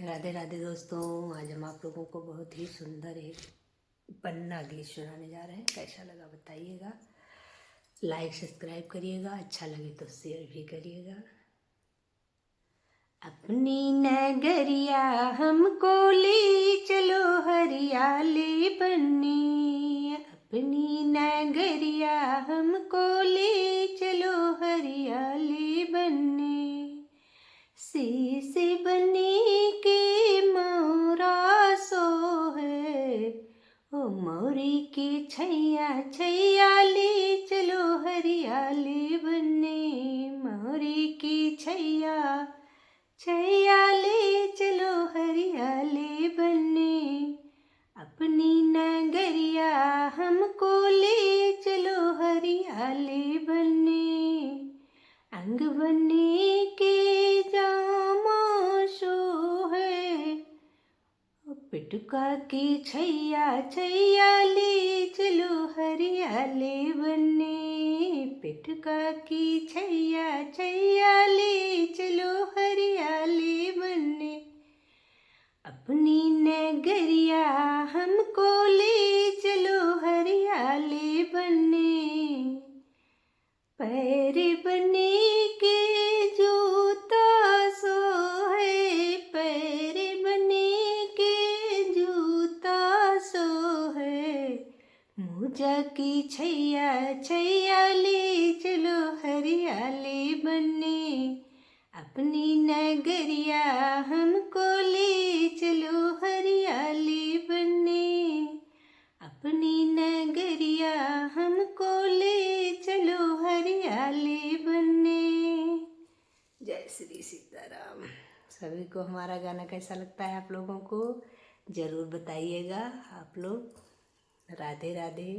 राधे राधे दोस्तों। आज हम आप लोगों को बहुत ही सुंदर एक पन्ना गीत सुनाने जा रहे हैं। कैसा लगा बताइएगा, लाइक सब्सक्राइब करिएगा, अच्छा लगे तो शेयर भी करिएगा। अपनी नगरिया हमको ले चलो हरियाली बन्नी, अपनी नगरिया हमको ले चलो हरियाली बन्नी। शीश बने के मोरा सोहे, ओ मोरी की छैया छैया ले चलो हरियाली बन्नी, मोरी की छैया छैया ले चलो हरियाली बन्नी। अपनी नगरिया हमको ले चलो हरियाली बन्नी। अंग बने के जामा सोहे, पिटुका की छैया छैया ले चलो हरियाली बन्नी, पिटुका की छैया छैया ले चलो हरियाली बन्नी। अपनी नगरिया हमको ले चलो हरियाली बन्नी। पैर बने के जूता सोहे, पैर बने के जूता सोहे, मोजा की छैया छैया ले चलो हरियाली बन्नी। अपनी नगरिया हमको ले चलो हरियाली बन्नी, अपनी नगरिया हमको ले चलो हरियाली बन्नी। जय श्री सीताराम। सभी को हमारा गाना कैसा लगता है आप लोगों को ज़रूर बताइएगा। आप लोग राधे राधे।